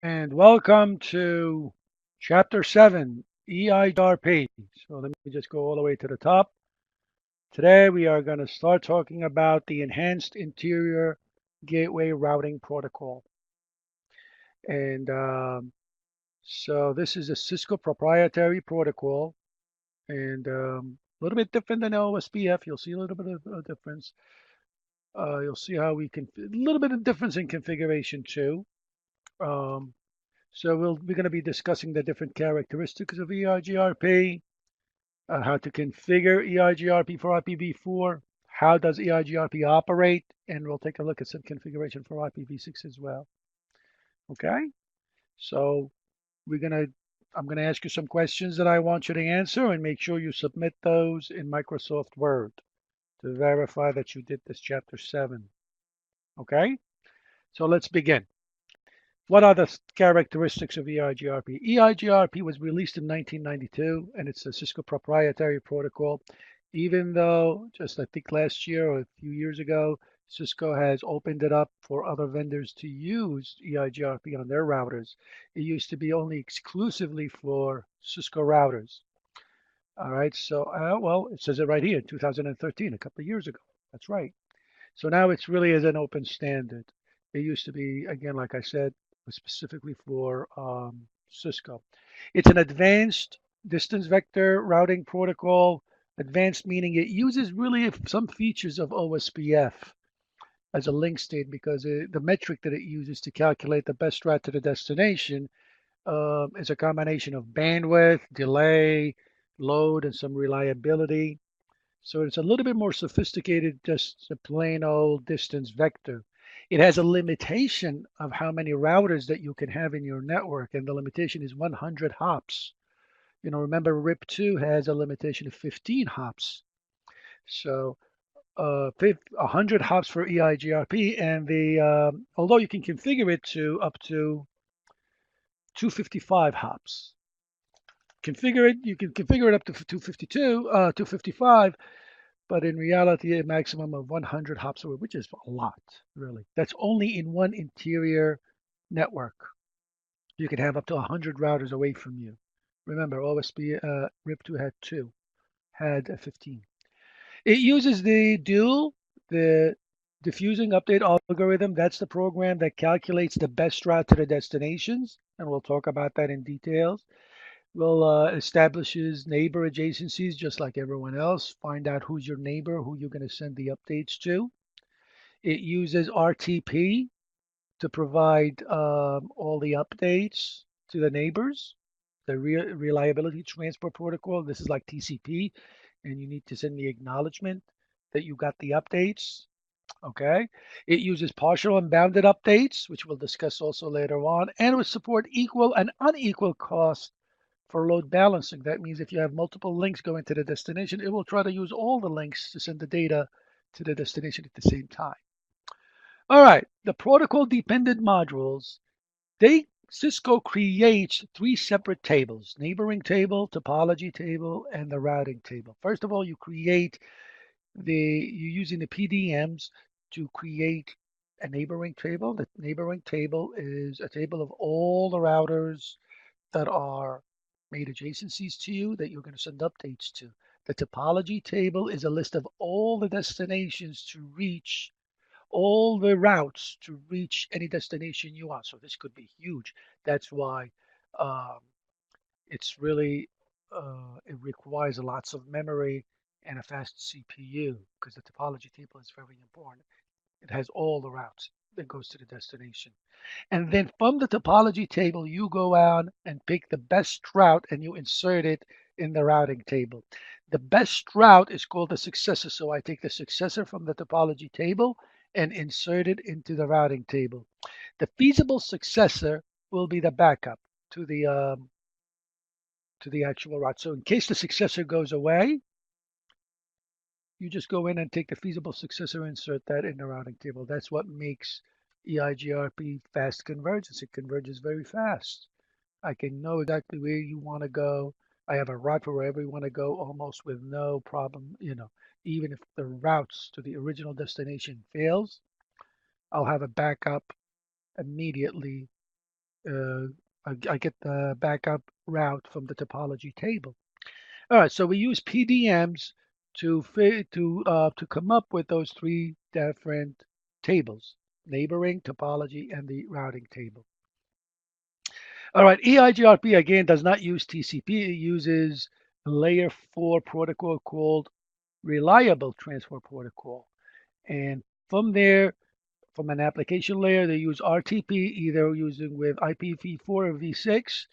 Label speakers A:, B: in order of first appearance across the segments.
A: And welcome to Chapter 7, EIGRP. So let me just go all the way to the top. Today we are going to start talking about the Enhanced Interior Gateway Routing Protocol. And so this is a Cisco proprietary protocol and a little bit different than OSPF. You'll see a little bit of a difference. You'll see how we can, a little bit of difference in configuration too. Um, So we're going to be discussing the different characteristics of EIGRP, how to configure EIGRP for IPv4, how does EIGRP operate, and we'll take a look at some configuration for IPv6 as well. Okay, so I'm gonna ask you some questions that I want you to answer, and make sure you submit those in Microsoft Word to verify that you did this chapter 7. Okay, so let's begin. What are the characteristics of EIGRP? EIGRP was released in 1992, and it's a Cisco proprietary protocol. Even though just I think last year or a few years ago, Cisco has opened it up for other vendors to use EIGRP on their routers. It used to be only exclusively for Cisco routers. All right, so well, it says it right here, 2013, a couple of years ago. That's right. So now it's really as an open standard. It used to be, again, like I said, specifically for Cisco. It's an advanced distance vector routing protocol. Advanced meaning it uses really some features of OSPF as a link state because the metric that it uses to calculate the best route to the destination is a combination of bandwidth, delay, load, and some reliability. So it's a little bit more sophisticated, just a plain old distance vector. It has a limitation of how many routers that you can have in your network, and the limitation is 100 hops. Remember RIP2 has a limitation of 15 hops. So 100 hops for EIGRP, and although you can configure it to up to 255 hops. You can configure it up to 252, 255, but in reality, a maximum of 100 hops away, which is a lot, really. That's only in one interior network. You can have up to 100 routers away from you. Remember, OSP RIP2 had 15. It uses the diffusing update algorithm. That's the program that calculates the best route to the destinations, and we'll talk about that in details. Will establishes neighbor adjacencies just like everyone else. Find out who's your neighbor, who you're going to send the updates to. It uses RTP to provide all the updates to the neighbors. The reliability transfer protocol. This is like TCP, and you need to send the acknowledgement that you got the updates. Okay. It uses partial and bounded updates, which we'll discuss also later on, and it will support equal and unequal cost for load balancing. That means if you have multiple links going to the destination, it will try to use all the links to send the data to the destination at the same time. All right, the protocol dependent modules, Cisco creates 3 separate tables: neighboring table, topology table, and the routing table. First of all, you're using the PDMs to create a neighboring table. The neighboring table is a table of all the routers that are made adjacencies to you that you're going to send updates to. The topology table is a list of all the destinations to reach, all the routes to reach any destination you want. So this could be huge. That's why um, it's really, it requires lots of memory and a fast CPU because the topology table is very important. It has all the routes that goes to the destination. And then from the topology table, you go out and pick the best route and you insert it in the routing table. The best route is called the successor. So I take the successor from the topology table and insert it into the routing table. The feasible successor will be the backup to the actual route. So in case the successor goes away, you just go in and take the feasible successor, insert that in the routing table. That's what makes EIGRP fast convergence. It converges very fast. I can know exactly where you want to go. I have a route for wherever you want to go almost with no problem. Even if the routes to the original destination fails, I'll have a backup immediately I get the backup route from the topology table. All right, so we use PDMs to come up with those three different tables: neighboring, topology, and the routing table. All right, EIGRP again does not use TCP. It uses a layer 4 protocol called reliable transfer protocol. And from there, from an application layer, they use RTP, either using with IPv4 or v6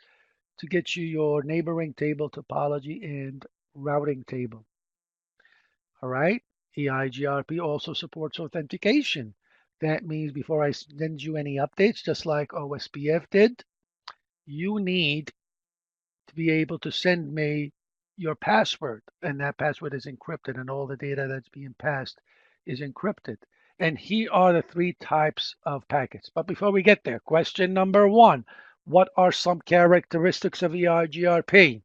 A: to get you your neighboring table topology and routing table. All right. EIGRP also supports authentication. That means before I send you any updates, just like OSPF did, you need to be able to send me your password, and that password is encrypted, and all the data that's being passed is encrypted. And here are the three types of packets. But before we get there, question number one: what are some characteristics of EIGRP?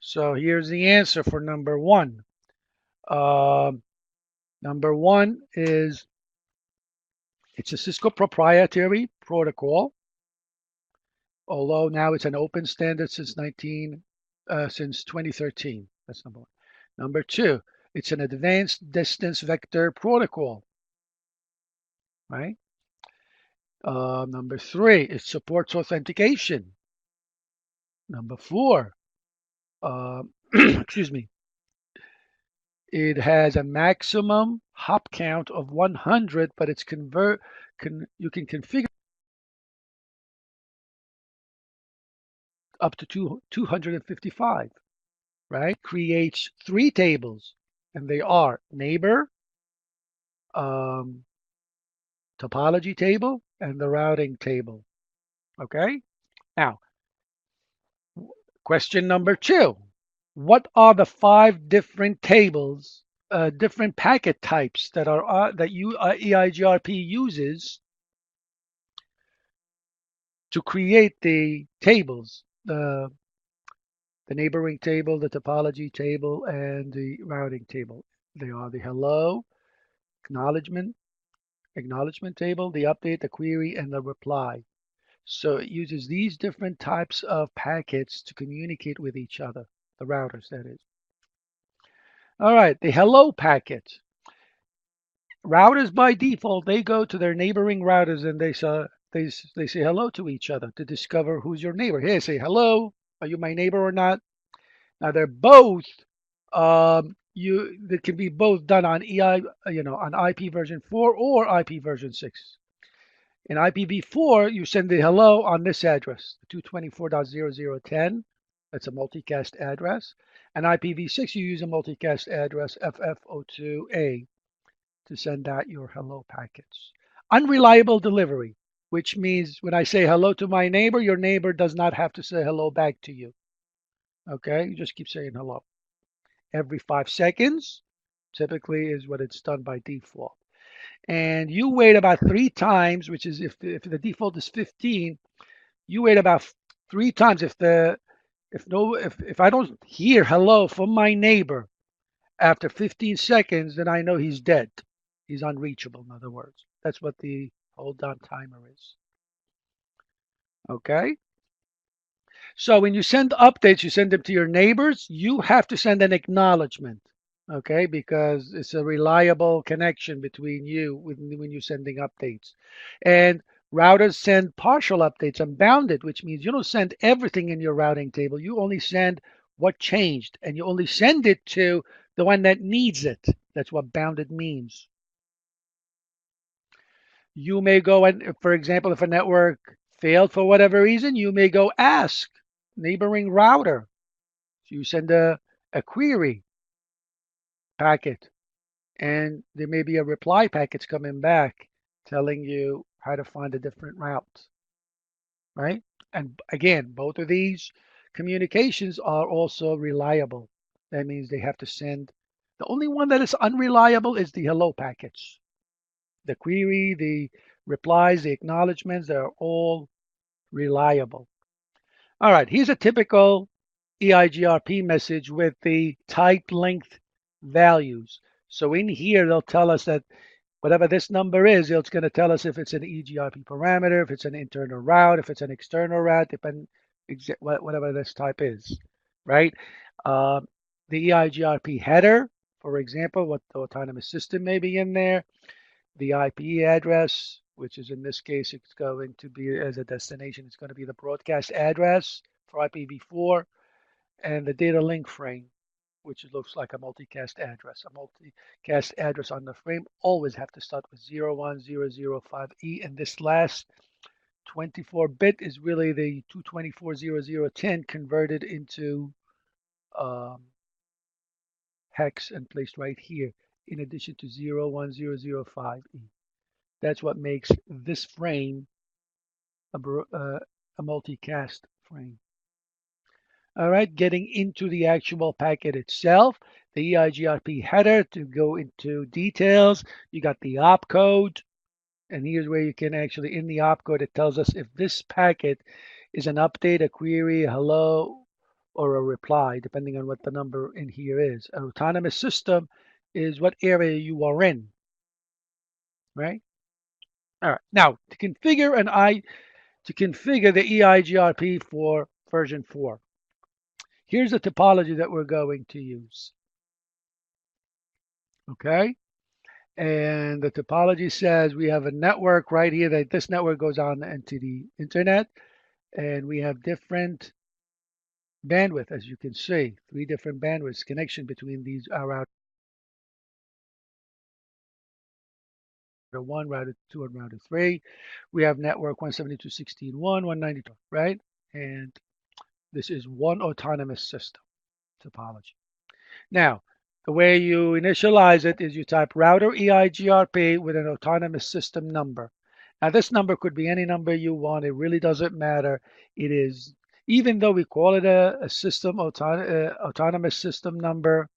A: So here's the answer for number one. Number one is it's a Cisco proprietary protocol, although now it's an open standard since 2013. That's number one. Number two, it's an advanced distance vector protocol, right? Number three, it supports authentication. Number four, excuse me, it has a maximum hop count of 100, but you can configure up to 255, right? Creates three tables, and they are neighbor, topology table, and the routing table. Okay? Now, question number two. What are the 5 different tables, different packet types that EIGRP uses to create the tables, the neighboring table, the topology table, and the routing table? They are the hello, acknowledgement table, the update, the query, and the reply. So it uses these different types of packets to communicate with each other, the routers, that is. All right, the hello packet. Routers by default, they go to their neighboring routers and they say hello to each other to discover who's your neighbor. Hey, say hello. Are you my neighbor or not? Now they're both that can be both done on on IP version 4 or IP version 6. In IPv4, you send the hello on this address, 224.0010. That's a multicast address. And IPv6, you use a multicast address, FF02A, to send out your hello packets. Unreliable delivery, which means when I say hello to my neighbor, your neighbor does not have to say hello back to you. Okay, you just keep saying hello. Every 5 seconds, typically, is what it's done by default. And you wait about 3 times, which is if the default is 15, you wait about 3 times. If I don't hear hello from my neighbor after 15 seconds, then I know he's dead. He's unreachable, in other words. That's what the hold on timer is. Okay? So when you send updates, you send them to your neighbors, you have to send an acknowledgement. Okay, because it's a reliable connection between you when you're sending updates. And routers send partial updates, unbounded, which means you don't send everything in your routing table. You only send what changed, and you only send it to the one that needs it. That's what bounded means. You may go and, for example, if a network failed for whatever reason, you may go ask neighboring router. So you send a query packet, and there may be a reply package coming back telling you how to find a different route, right? And again, both of these communications are also reliable. That means they have to send. The only one that is unreliable is the hello packets. The query, the replies, the acknowledgments, they're all reliable. All right, here's a typical EIGRP message with the type length values. So in here, they'll tell us that Whatever this number is, it's going to tell us if it's an EIGRP parameter, if it's an internal route, if it's an external route, depending whatever this type is, right? The EIGRP header, for example, what the autonomous system may be in there, the IP address, which is in this case, it's going to be as a destination, it's going to be the broadcast address for IPv4, and the data link frame, which looks like a multicast address. A multicast address on the frame always have to start with 01005E, and this last 24-bit is really the 224.0010 converted into hex and placed right here, in addition to 01005E. That's what makes this frame a multicast frame. All right, getting into the actual packet itself, the EIGRP header, to go into details, you got the opcode, and here's where you can actually, in the opcode, it tells us if this packet is an update, a query, a hello, or a reply, depending on what the number in here is. An autonomous system is what area you are in, right? All right, now to configure the EIGRP for version 4. Here's the topology that we're going to use. Okay, and the topology says we have a network right here, that this network goes on into the internet, and we have different bandwidth, as you can see, 3 different bandwidths connection between these router 1, router 2, and router 3. We have network 172.16.1, 192, right? And this is one autonomous system topology. Now, the way you initialize it is you type router EIGRP with an autonomous system number. Now, this number could be any number you want. It really doesn't matter. It is, even though we call it a system autonomous system number,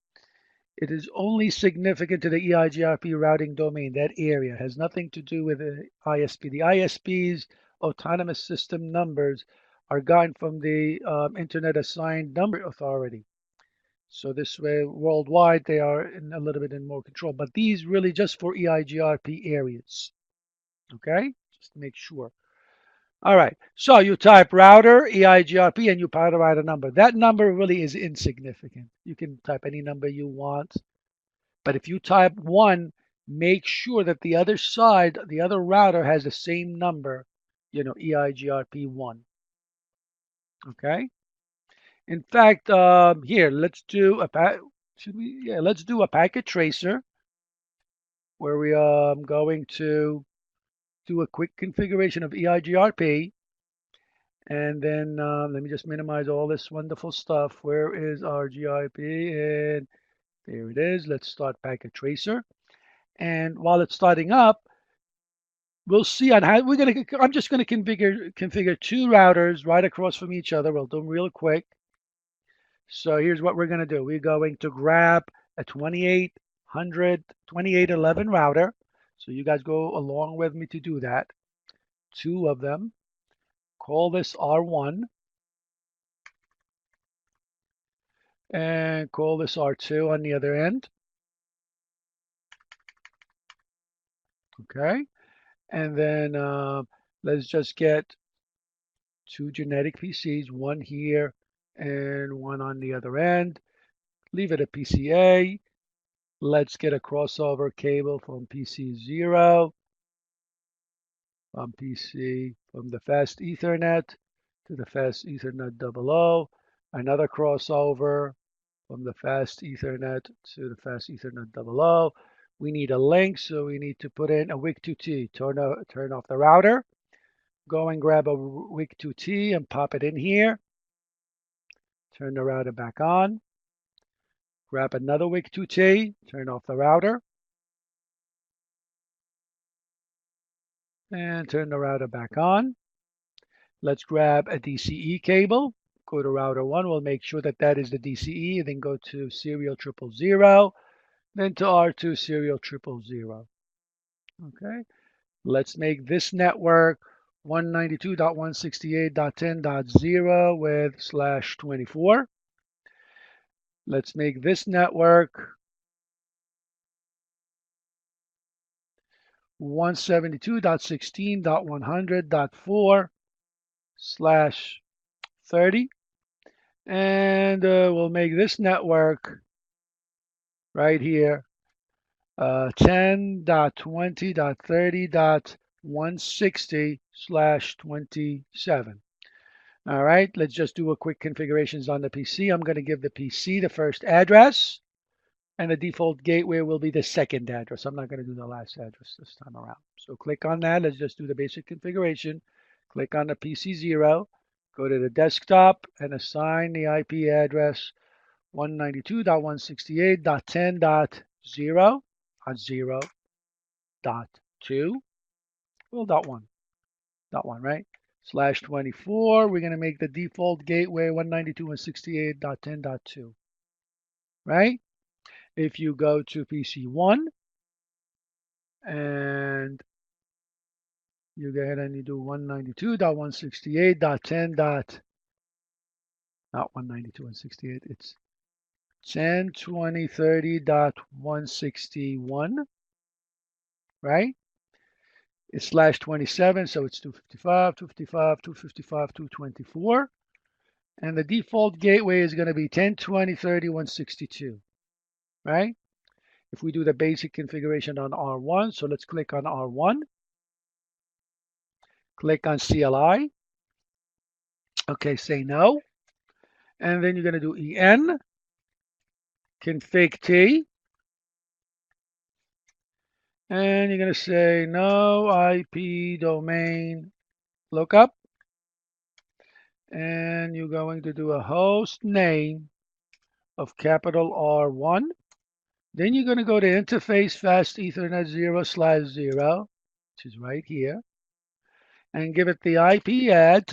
A: it is only significant to the EIGRP routing domain. That area has nothing to do with the ISP. The ISP's autonomous system numbers are gotten from the Internet Assigned Number Authority. So this way, worldwide, they are in a little bit in more control. But these really just for EIGRP areas. Okay, just to make sure. All right, so you type router EIGRP and you provide a number. That number really is insignificant. You can type any number you want. But if you type 1, make sure that the other side, the other router has the same number, EIGRP 1. Okay. In fact, here, let's do a let's do a packet tracer where we are going to do a quick configuration of EIGRP, and then let me just minimize all this wonderful stuff. Where is our GIP? And there it is. Let's start packet tracer, and while it's starting up, we'll see on how I'm just gonna configure 2 routers right across from each other. We'll do them real quick. So here's what we're going to do. We're going to grab a 2811 router. So you guys go along with me to do that. 2 of them. Call this R1. And call this R2 on the other end. Okay. And then let's just get 2 genetic PCs, one here and one on the other end. Leave it a PCA. Let's get a crossover cable from PC0, from the fast Ethernet to the fast Ethernet 00. Another crossover from the fast Ethernet to the fast Ethernet 00. We need a link, so we need to put in a WIC2T. Turn off the router. Go and grab a WIC2T and pop it in here. Turn the router back on. Grab another WIC2T. Turn off the router. And turn the router back on. Let's grab a DCE cable. Go to router 1. We'll make sure that that is the DCE. Then go to serial 000. Then to R2 serial 000. Okay. Let's make this network 192.168.10.0 with /24. Let's make this network 172.16.100.4/30. And we'll make this network right here 10.20.30.160/27. All right, let's just do a quick configurations on the PC. I'm going to give the PC the first address, and the default gateway will be the second address. I'm not going to do the last address this time around. So click on that. Let's just do the basic configuration. Click on the PC 0, go to the desktop, and assign the IP address 192.168.10.0.0.2. Well, .1, right? /24. We're going to make the default gateway 192.168.10.2, right? If you go to PC1 and you go ahead and you do 192.168.10. Not 192.168, it's 10.20.30.161, right? It's /27, so it's 255, 255, 255, 224. And the default gateway is going to be 10.20.30.162, right? If we do the basic configuration on R1, so let's click on R1, click on CLI, okay, say no, and then you're going to do EN, config T, and you're going to say no IP domain lookup, and you're going to do a host name of capital R1. Then you're going to go to interface fast Ethernet 0/0, which is right here, and give it the IP at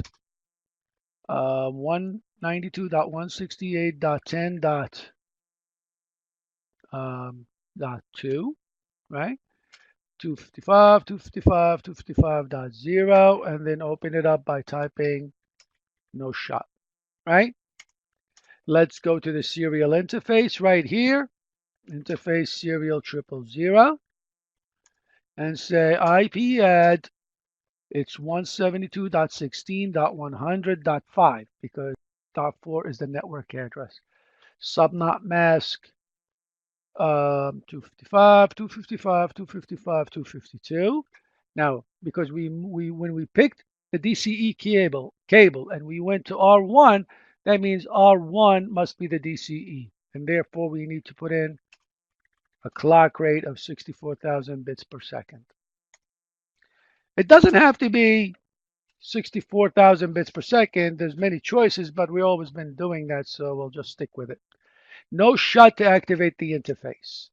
A: 192.168.10.2, right? 255, 255, 255.0, and then open it up by typing no shot, right? Let's go to the serial interface right here, interface serial 000, and say IP at it's 172.16.100.5 because .4 is the network address. Subnot mask 255, 255, 255, 252. Now, because when we picked the DCE cable and we went to R1, that means R1 must be the DCE, and therefore we need to put in a clock rate of 64,000 bits per second. It doesn't have to be 64,000 bits per second. There's many choices, but we've always been doing that, so we'll just stick with it. No shut to activate the interface.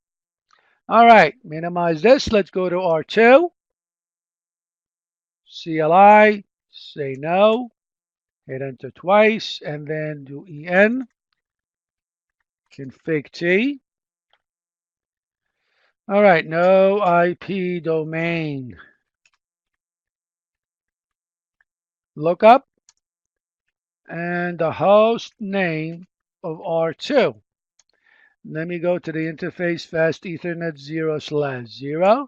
A: All right, minimize this. Let's go to R2. CLI, say no, hit enter twice, and then do EN, config T. All right, no IP domain lookup, and the host name of R2. Let me go to the interface fast Ethernet 0/0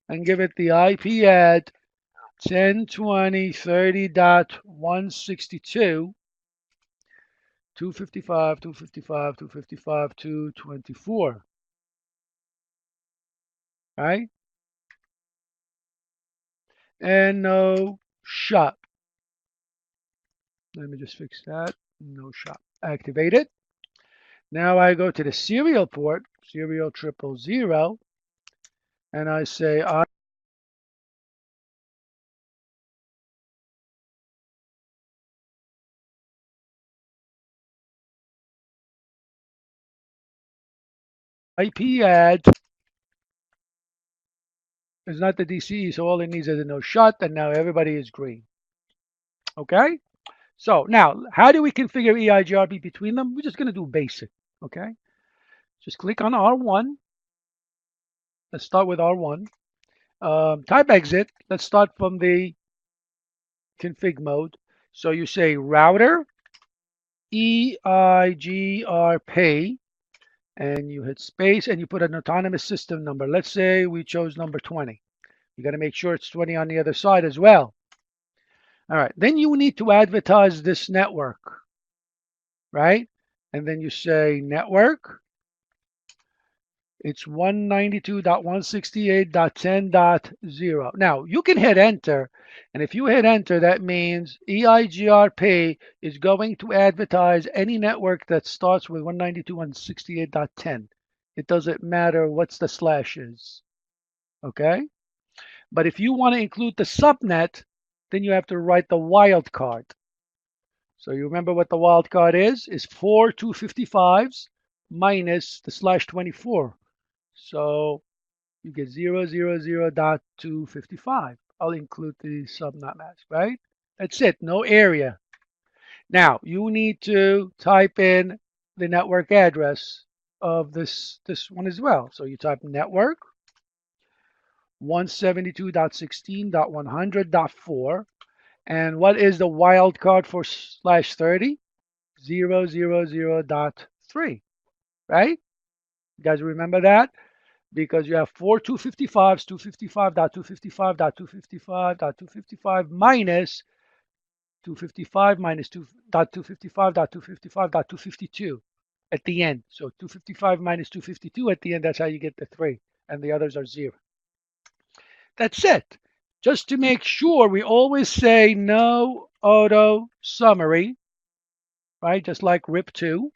A: and give it the IP at 10.20.30.162, 255, 255, 255, 224. Right? And no shut. Let me just fix that. No shut. Activate it. Now I go to the serial port, serial 000, and I say IP ad is not the DCE, so all it needs is a no shut, and now everybody is green. Okay? So now, how do we configure EIGRP between them? We're just going to do basic. Okay? Just click on R1. Let's start with R1. Type exit. Let's start from the config mode. So you say router EIGRP, and you hit space and you put an autonomous system number. Let's say we chose number 20. You got to make sure it's 20 on the other side as well. All right, then you need to advertise this network, right? And then you say network. It's 192.168.10.0. Now, you can hit enter, and if you hit enter, that means EIGRP is going to advertise any network that starts with 192.168.10. It doesn't matter what's the slash is, okay? But if you want to include the subnet, then you have to write the wildcard. So you remember what the wildcard is 4 255s minus the slash 24. So you get 0.0.255. I'll include the subnet mask, right? That's it, no area. Now you need to type in the network address of this one as well. So you type network 172.16.100.4. And what is the wildcard for slash 30? 0.0.0.3, right? You guys remember that? Because you have 4 255s, 255.255.255.255 minus 255 minus 2.255.255.252 at the end. So 255 minus 252 at the end, that's how you get the 3. And the others are 0. That's it. Just to make sure, we always say no auto summary, right? Just like RIP2.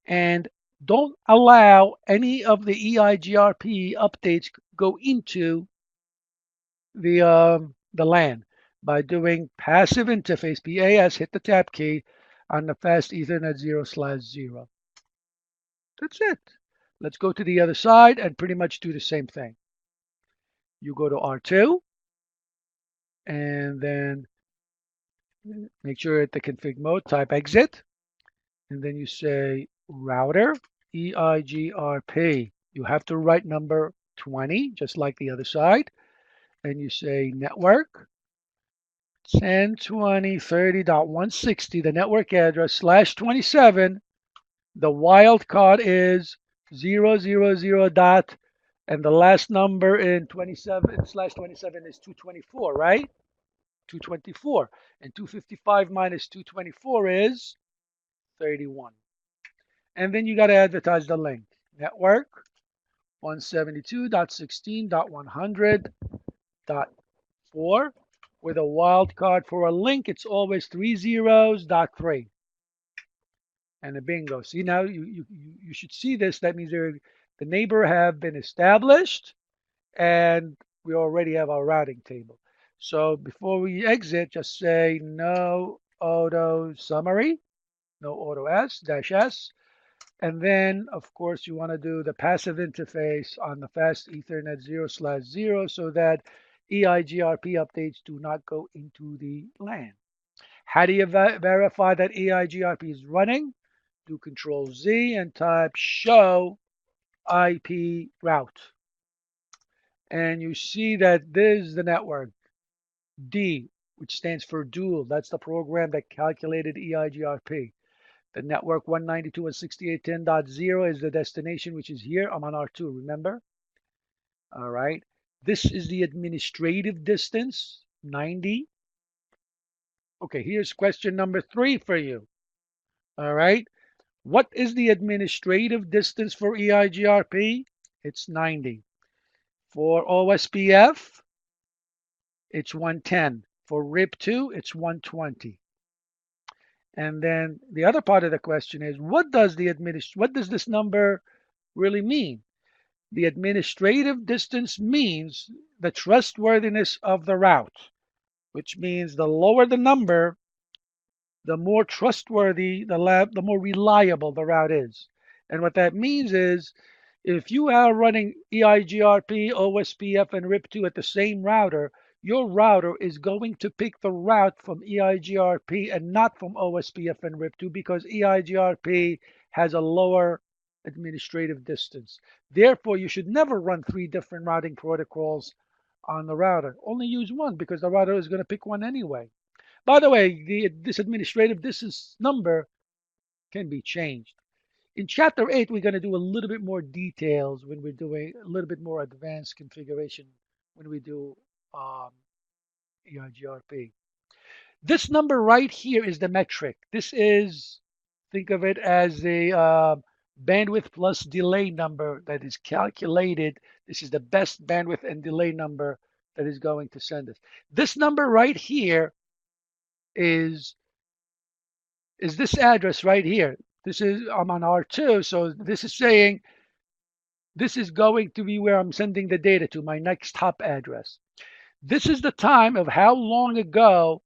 A: And don't allow any of the EIGRP updates go into the LAN by doing passive interface, PAS, hit the tab key on the fast Ethernet 0/0. That's it. Let's go to the other side and pretty much do the same thing. You go to R2 and then make sure at the config mode, type exit, and then you say router EIGRP. You have to write number 20, just like the other side, and you say network 10.20.30.160, the network address /27. The wildcard is 0.0.0 dot, and the last number in 27/27 is 224, right? 224, and 255 minus 224 is 31. And then you got to advertise the link. Network 172.16.100.4 with a wildcard for a link. It's always 30.3. And a bingo. See, now you should see this. That means the neighbor have been established and we already have our routing table. So before we exit, just say no auto summary, no auto s dash s. And then, of course, you want to do the passive interface on the fast Ethernet 0/0 so that EIGRP updates do not go into the LAN. How do you verify that EIGRP is running? Do Control Z and type show IP route. And you see that this is the network D, which stands for dual. That's the program that calculated EIGRP. The network 192.168.10.0 is the destination, which is here. I'm on R2, remember? All right. This is the administrative distance, 90. Okay, here's question number 3 for you. All right. What is the administrative distance for EIGRP? It's 90. For OSPF, it's 110. For RIP2, it's 120. And then the other part of the question is, what does this number really mean? The administrative distance means the trustworthiness of the route, which means the lower the number, the more trustworthy, the more reliable the route is. And what that means is, if you are running EIGRP, OSPF, and RIP2 at the same router, your router is going to pick the route from EIGRP and not from OSPF and RIP2 because EIGRP has a lower administrative distance. Therefore, you should never run 3 different routing protocols on the router. Only use one because the router is going to pick one anyway. By the way, this administrative distance number can be changed. In chapter 8, we're going to do a little bit more details when we're doing a little bit more advanced configuration when we do EIGRP. This number right here is the metric. This is, think of it as a bandwidth plus delay number that is calculated. This is the best bandwidth and delay number that is going to send us. This number right here is this address right here. This is, I'm on R2, so this is saying this is going to be where I'm sending the data to, my next hop address. This is the time of how long ago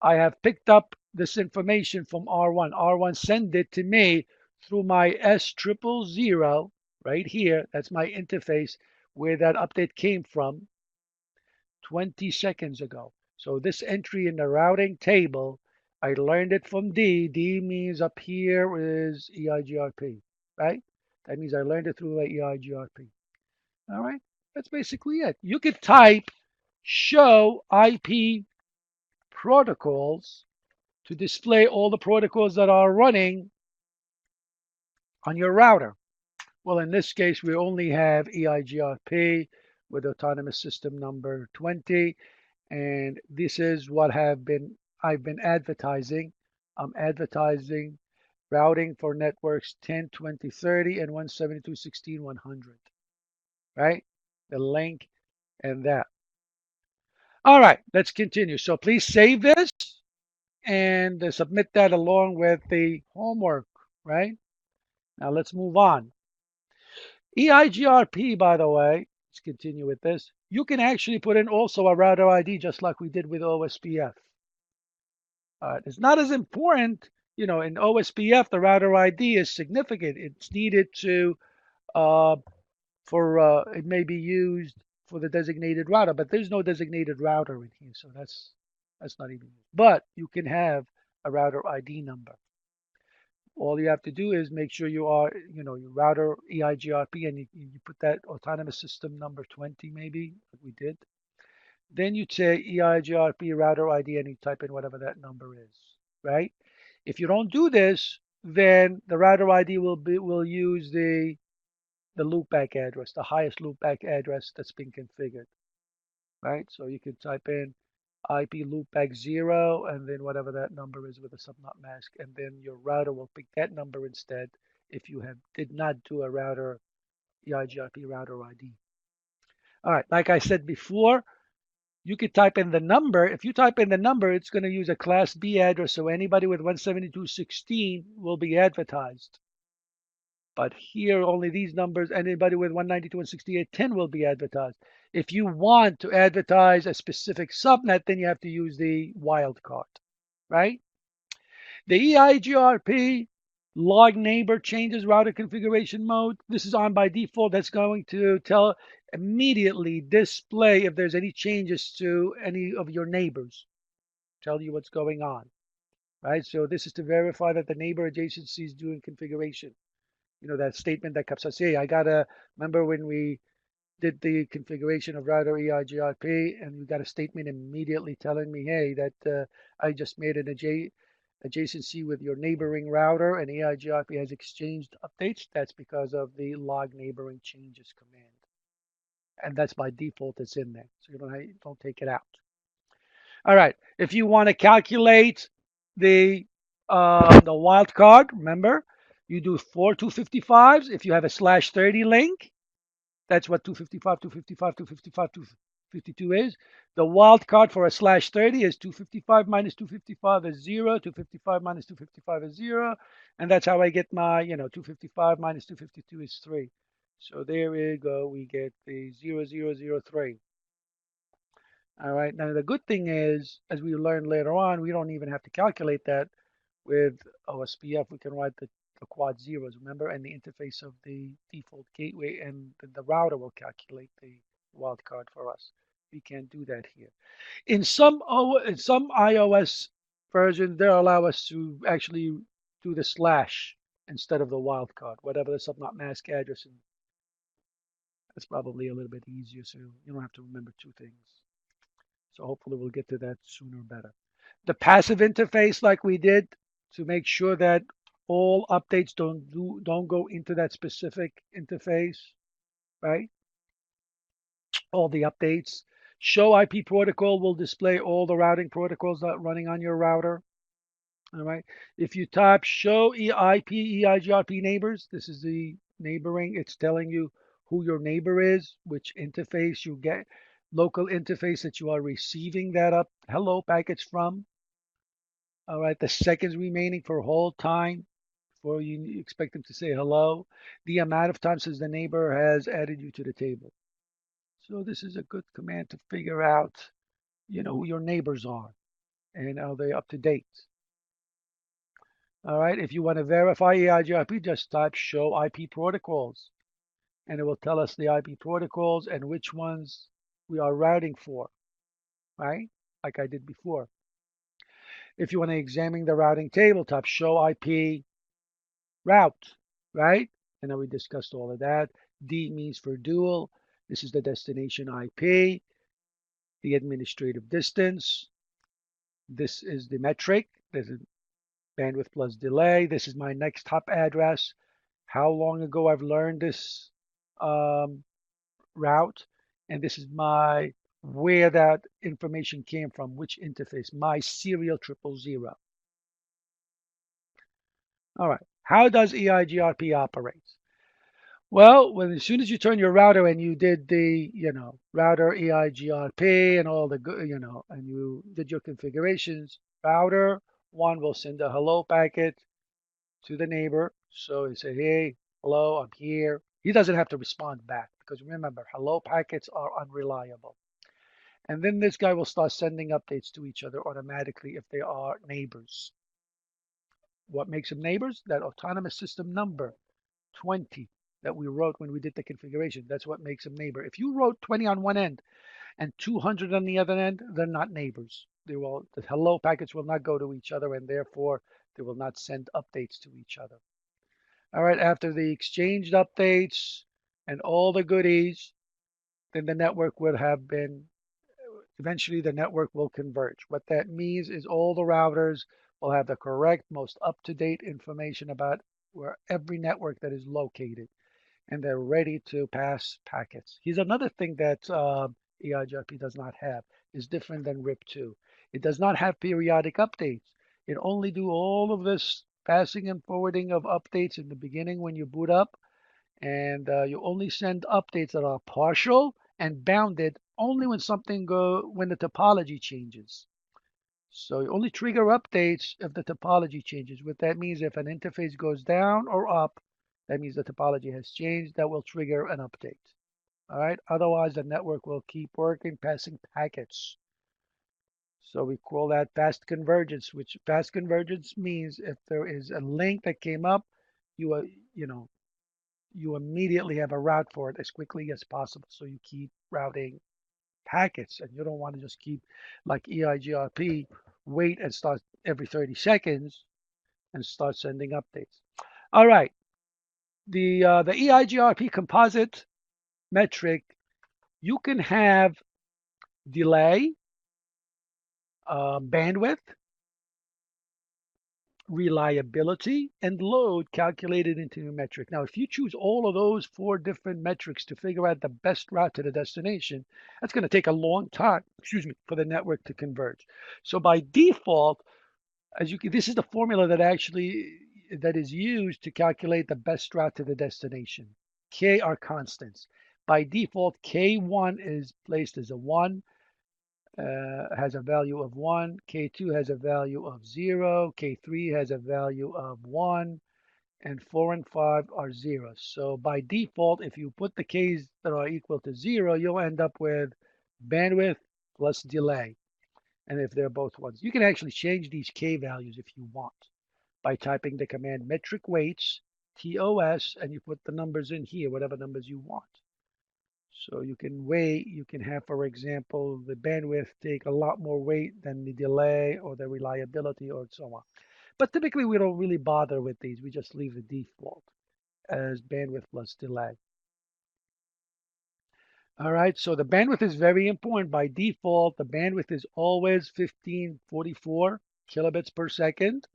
A: I have picked up this information from R1. R1 send it to me through my S000 right here. That's my interface where that update came from 20 seconds ago. So this entry in the routing table, I learned it from D. D means up here is EIGRP, right? That means I learned it through EIGRP. All right, that's basically it. You could type show IP protocols to display all the protocols that are running on your router. Well, in this case, we only have EIGRP with autonomous system number 20, and this is what I've been advertising. I'm advertising routing for networks 10, 20, 30, and 172.16.100, right? The link and that. All right, let's continue. So please save this and submit that along with the homework, right? Now let's move on. EIGRP, by the way, let's continue with this. You can actually put in also a router ID just like we did with OSPF. It's not as important, in OSPF, the router ID is significant. It's needed to, it may be used for the designated router, but there's no designated router in here, so that's not even used. But you can have a router ID number. All you have to do is make sure you are, your router EIGRP, and you put that autonomous system number 20, maybe, like we did. Then you say EIGRP router ID and you type in whatever that number is, right? If you don't do this, then the router ID will use the loopback address, the highest loopback address that's been configured, right? So you can type in IP loopback 0 and then whatever that number is with a subnet mask, and then your router will pick that number instead if you did not do a router EIGRP router ID. All right, like I said before, you could type in the number. If you type in the number, it's going to use a class B address, so anybody with 172.16 will be advertised. But here, only these numbers, anybody with 192.168.10 will be advertised. If you want to advertise a specific subnet, then you have to use the wildcard, right? The EIGRP log neighbor changes router configuration mode. This is on by default. That's going to immediately display if there's any changes to any of your neighbors. Tell you what's going on, right? So this is to verify that the neighbor adjacency is doing configuration. That statement that comes out, hey, I gotta remember when we did the configuration of router EIGRP, and we got a statement immediately telling me, hey, that I just made an adjacency with your neighboring router, and EIGRP has exchanged updates. That's because of the log neighboring changes command, and that's by default. It's in there, so you don't take it out. All right, if you want to calculate the wildcard, remember, you do 4 255s. If you have a /30 link, that's what 255, 255, 255, 252 is. The wildcard for a /30 is 255 minus 255 is 0. 255 minus 255 is 0. And that's how I get my, 255 minus 252 is 3. So there we go. We get the 0003. All right. Now, the good thing is, as we learn later on, we don't even have to calculate that with OSPF. We can write the quad zeros, remember, and the interface of the default gateway, and the router will calculate the wildcard for us. We can't do that here. In some iOS versions, they allow us to actually do the slash instead of the wildcard, whatever the subnet mask address. And that's probably a little bit easier, so you don't have to remember two things. So hopefully we'll get to that sooner or better. The passive interface, like we did, to make sure that all updates don't go into that specific interface, right? all the updates. Show IP protocol will display all the routing protocols that are running on your router. All right. If you type show EIGRP neighbors, this is the neighboring. It's telling you who your neighbor is, which interface you get, local interface that you are receiving that up hello packets from. All right. The seconds remaining for hold time before you expect them to say hello. The amount of times since the neighbor has added you to the table. So this is a good command to figure out, who your neighbors are and are they up to date. All right, if you want to verify EIGRP, just type show IP protocols, and it will tell us the IP protocols and which ones we are routing for, right? Like I did before. If you want to examine the routing table, type show IP route, right? And then we discussed all of that. D means for dual. This is the destination IP, the administrative distance. This is the metric. This is bandwidth plus delay. This is my next hop address. How long ago I've learned this route, and this is my where that information came from, which interface, my serial 000. All right, how does EIGRP operate? Well, as soon as you turn your router and you did the, router EIGRP and all the, and you did your configurations, router one will send a hello packet to the neighbor. So he say, hey, hello, I'm here. He doesn't have to respond back because remember, hello packets are unreliable. And then this guy will start sending updates to each other automatically if they are neighbors. What makes them neighbors? That autonomous system number 20 that we wrote when we did the configuration. That's what makes them neighbor. If you wrote 20 on one end and 200 on the other end, they're not neighbors. The hello packets will not go to each other, and therefore they will not send updates to each other. All right, after the exchanged updates and all the goodies, then the network would have been, eventually the network will converge. What that means is all the routers will have the correct, most up-to-date information about where every network that is located, and they're ready to pass packets. Here's another thing that EIGRP does not have, is different than RIP2. It does not have periodic updates. It only do all of this passing and forwarding of updates in the beginning when you boot up, and you only send updates that are partial and bounded only when when the topology changes. So you only trigger updates if the topology changes. What that means, if an interface goes down or up, that means the topology has changed. That will trigger an update. All right. Otherwise, the network will keep working, passing packets. So we call that fast convergence, which fast convergence means if there is a link that came up, you you immediately have a route for it as quickly as possible. So you keep routing packets, and you don't want to just keep like EIGRP, wait and start every 30 seconds and start sending updates. All right, the EIGRP composite metric, you can have delay, bandwidth, reliability, and load calculated into a metric. Now, if you choose all of those 4 different metrics to figure out the best route to the destination, that's going to take a long time, for the network to converge. So by default, this is the formula that is used to calculate the best route to the destination. K are constants. By default, K1 is placed as a 1. Has a value of 1, K2 has a value of 0, K3 has a value of 1, and 4 and 5 are 0. So by default, if you put the Ks that are equal to 0, you'll end up with bandwidth plus delay. And if they're both 1s, you can actually change these K values if you want by typing the command metric weights, TOS, and you put the numbers in here, whatever numbers you want. So you can have, for example, the bandwidth take a lot more weight than the delay or the reliability or so on. But typically we don't really bother with these. We just leave the default as bandwidth plus delay. All right, so the bandwidth is very important. By default, the bandwidth is always 1544 kilobits per second.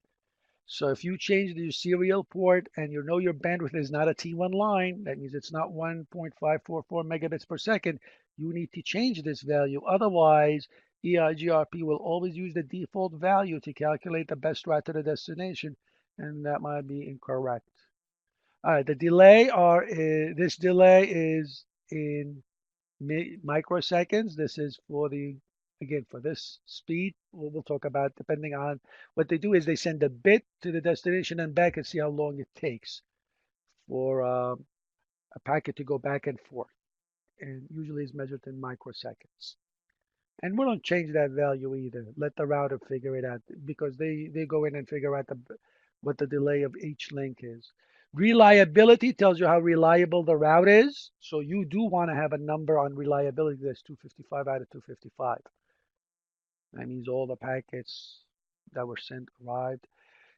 A: So if you change the serial port and you know your bandwidth is not a T1 line, that means it's not 1.544 megabits per second, you need to change this value. Otherwise, EIGRP will always use the default value to calculate the best route to the destination, and that might be incorrect. All right, the delay this delay is in microseconds. This is for again, for this speed. We'll talk about depending on what they do is they send a bit to the destination and back and see how long it takes for a packet to go back and forth. And usually is measured in microseconds. And we don't change that value either. Let the router figure it out because they go in and figure out what the delay of each link is. Reliability tells you how reliable the route is. So you do want to have a number on reliability that's 255 out of 255. That means all the packets that were sent arrived.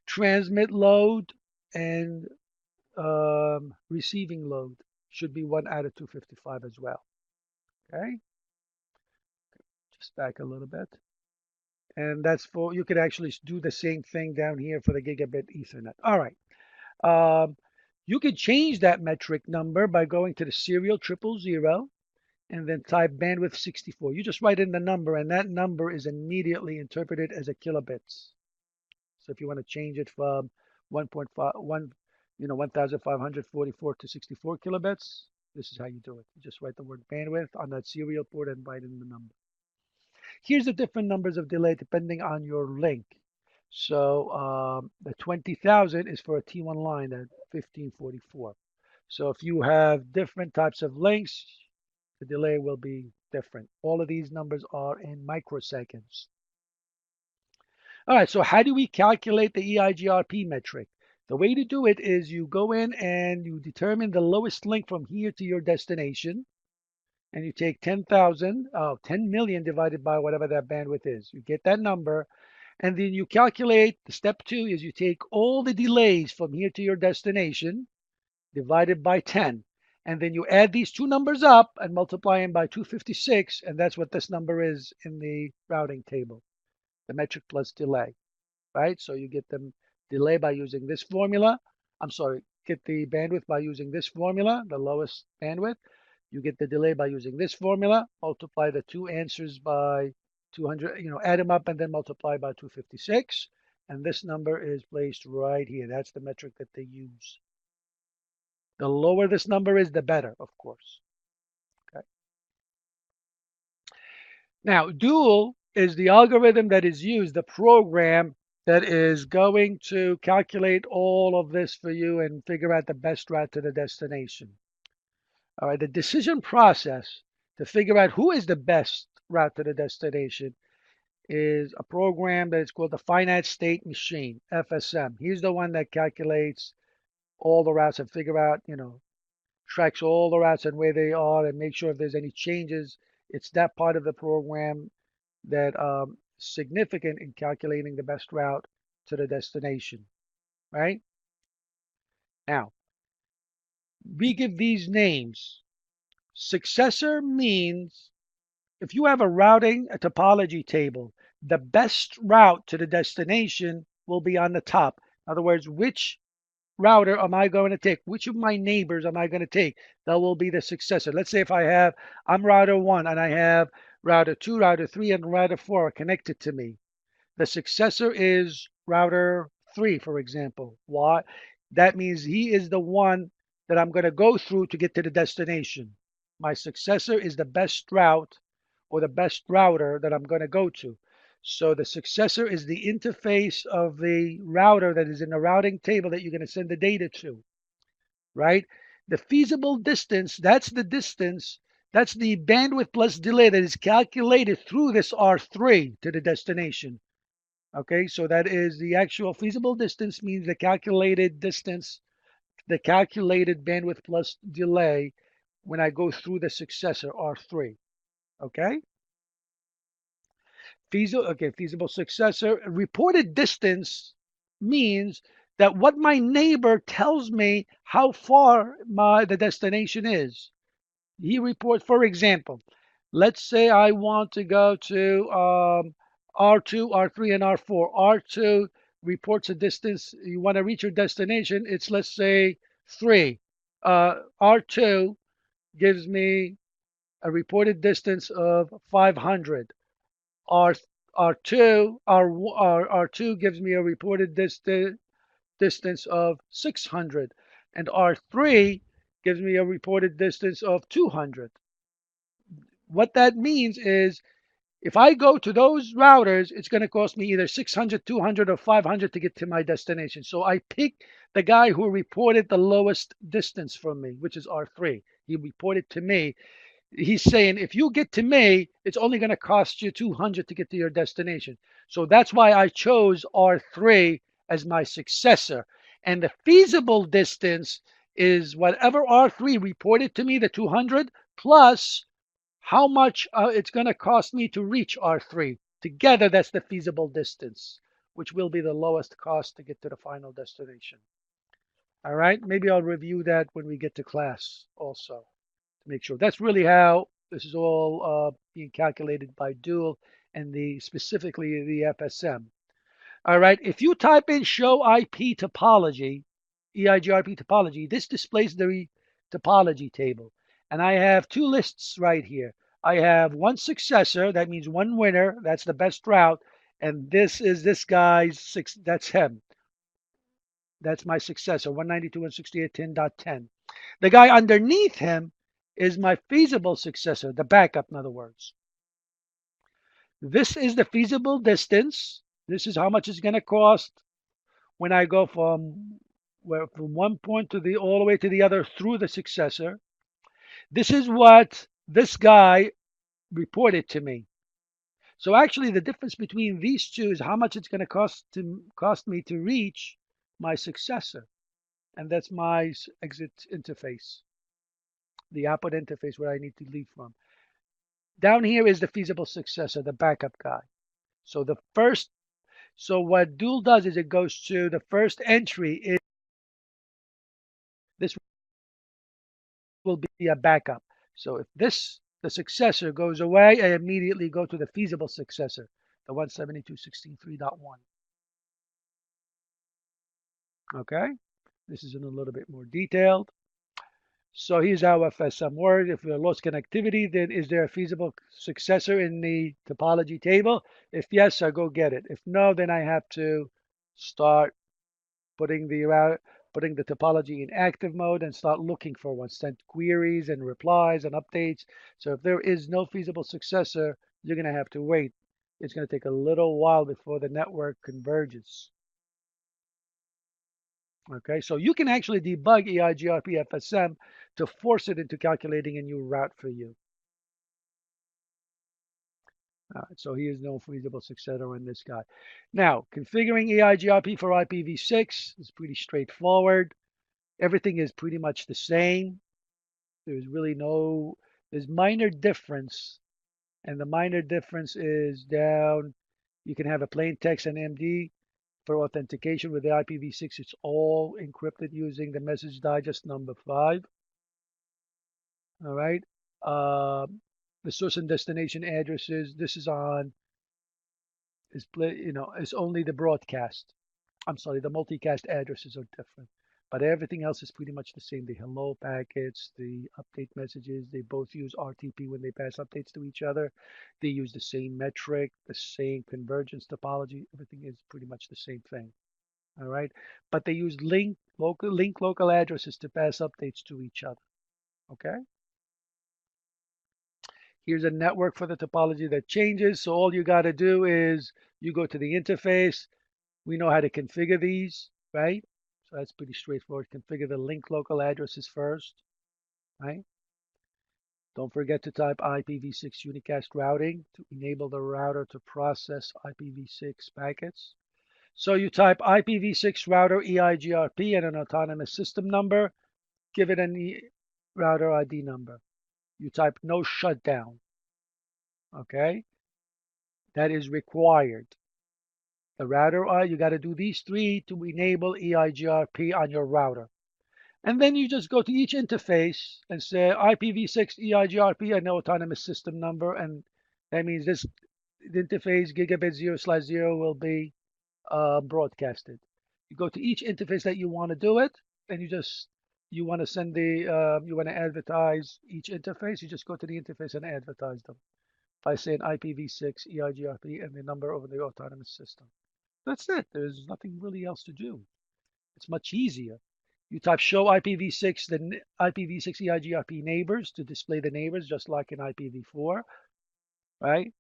A: Transmit load and receiving load should be 1 out of 255 as well. Okay, just back a little bit. And that's for, you could actually do the same thing down here for the gigabit Ethernet. All right. You could change that metric number by going to the serial 000 and then type bandwidth 64. You just write in the number and that number is immediately interpreted as a kilobits. So if you want to change it from 1544 to 64 kilobits, this is how you do it. You just write the word bandwidth on that serial port and write in the number. Here's the different numbers of delay depending on your link. So the 20,000 is for a T1 line at 1544. So if you have different types of links, the delay will be different. All of these numbers are in microseconds. All right, so how do we calculate the EIGRP metric? The way to do it is you go in and you determine the lowest link from here to your destination. And you take 10 million divided by whatever that bandwidth is. You get that number. And then you calculate, the step 2 is you take all the delays from here to your destination divided by 10. And then you add these two numbers up and multiply them by 256. And that's what this number is in the routing table, the metric plus delay, right? So you get the delay by using this formula. Get the bandwidth by using this formula, the lowest bandwidth. You get the delay by using this formula, multiply the two answers by 200, add them up and then multiply by 256. And this number is placed right here. That's the metric that they use. The lower this number is, the better, of course. Okay. Now, dual is the algorithm that is used, the program that is going to calculate all of this for you and figure out the best route to the destination. All right, the decision process to figure out who is the best route to the destination is a program that is called the finite state machine, FSM. He's the one that calculates all the routes and figure out, tracks all the routes and where they are and make sure if there's any changes. It's that part of the program that significant in calculating the best route to the destination, right? Now, we give these names. Successor means if you have a topology table, the best route to the destination will be on the top. In other words, which router am I going to take? Which of my neighbors am I going to take? That will be the successor. Let's say if I'm router 1 and I have router 2, router 3, and router 4 are connected to me. The successor is router 3, for example. Why? That means he is the one that I'm going to go through to get to the destination. My successor is the best route or the best router that I'm going to go to. So the successor is the interface of the router that is in the routing table that you're going to send the data to, right? The feasible distance, that's the distance, that's the bandwidth plus delay that is calculated through this R3 to the destination. Okay, so that is the actual feasible distance means the calculated distance, the calculated bandwidth plus delay when I go through the successor R3. Okay? Feasible successor. Reported distance means that what my neighbor tells me how far the destination is. He reports, for example, let's say I want to go to R2, R3, and R4. R2 reports a distance. You want to reach your destination. It's, let's say, 3. R2 gives me a reported distance of 500. R R2 gives me a reported distance of 600, and R3 gives me a reported distance of 200. What that means is if I go to those routers, it's going to cost me either 600, 200, or 500 to get to my destination. So I pick the guy who reported the lowest distance from me, which is R3. He reported to me. He's saying if you get to me, it's only going to cost you 200 to get to your destination. So that's why I chose R3 as my successor. And the feasible distance is whatever R3 reported to me, the 200, plus how much it's going to cost me to reach R3. Together, that's the feasible distance, which will be the lowest cost to get to the final destination. All right, maybe I'll review that when we get to class also to make sure. That's really how this is all being calculated by Dual and specifically the FSM. All right, if you type in show IP topology, EIGRP topology, this displays the topology table. And I have 2 lists right here. I have one successor, that means one winner, that's the best route. And this is this guy's, that's him. That's my successor, 192.168.10.10. The guy underneath him is my feasible successor, the backup, in other words. This is the feasible distance. This is how much it's going to cost when I go from one point to all the way to the other through the successor. This is what this guy reported to me. So actually, the difference between these two is how much it's going to cost me to reach my successor, and that's my exit interface, the output interface where I need to leave from. Down here is the feasible successor, the backup guy. So what Dual does is it goes to the first entry. This will be a backup. So if the successor goes away, I immediately go to the feasible successor, the 172.16.3.1. Okay, this is in a little bit more detailed. So here's how FSM works. If we lost connectivity, then is there a feasible successor in the topology table? If yes, I go get it. If no, then I have to start putting the topology in active mode and start looking for one, send queries and replies and updates. So if there is no feasible successor, you're going to have to wait. It's going to take a little while before the network converges. Okay, so you can actually debug EIGRP FSM to force it into calculating a new route for you. All right, so here's no feasible successor in this guy. Now, configuring EIGRP for IPv6 is pretty straightforward. Everything is pretty much the same. There's minor difference, and the minor difference is down. You can have a plain text and MD. For authentication with the IPv6, it's all encrypted using the message digest number 5. All right. The source and destination addresses. This is it's only the broadcast. I'm sorry, the multicast addresses are different, but everything else is pretty much the same. The hello packets, the update messages, they both use RTP when they pass updates to each other. They use the same metric, the same convergence topology. Everything is pretty much the same thing. All right, but they use link local addresses to pass updates to each other. Okay. Here's a network for the topology that changes. So all you got to do is you go to the interface. We know how to configure these, right? So that's pretty straightforward. Configure the link local addresses first, right? Don't forget to type IPv6 unicast routing to enable the router to process IPv6 packets. So you type IPv6 router EIGRP and an autonomous system number. Give it an router ID number. You type no shutdown. Okay, that is required. The router, you got to do these 3 to enable EIGRP on your router. And then you just go to each interface and say IPv6 EIGRP and no autonomous system number. And that means this interface gigabit 0/0 will be broadcasted. You go to each interface that you want to do it, and you want to send you want to advertise each interface. You just go to the interface and advertise them by saying IPv6, EIGRP, and the number of the autonomous system. That's it. There's nothing really else to do. It's much easier. You type show IPv6, then IPv6 EIGRP neighbors to display the neighbors, just like in IPv4, right?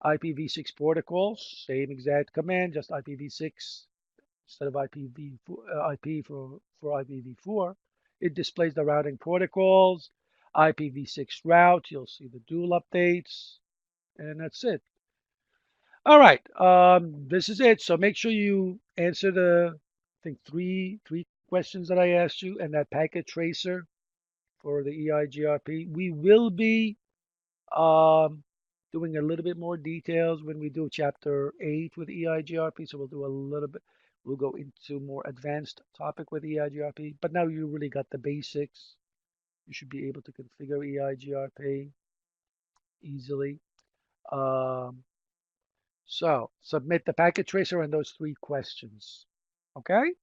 A: IPv6 protocols, same exact command, just IPv6 instead of IP for IPv4. It displays the routing protocols, IPv6 route. You'll see the dual updates, and that's it. All right, this is it. So make sure you answer I think three questions that I asked you, and that packet tracer for the EIGRP. We will be um, doing a little bit more details when we do chapter 8 with EIGRP. So we'll do a little bit. We'll go into more advanced topic with EIGRP. But now you really got the basics. You should be able to configure EIGRP easily. Um, So submit the packet tracer and those three questions. Okay?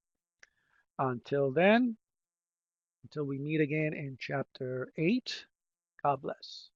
A: Until then, until we meet again in chapter 8, God bless.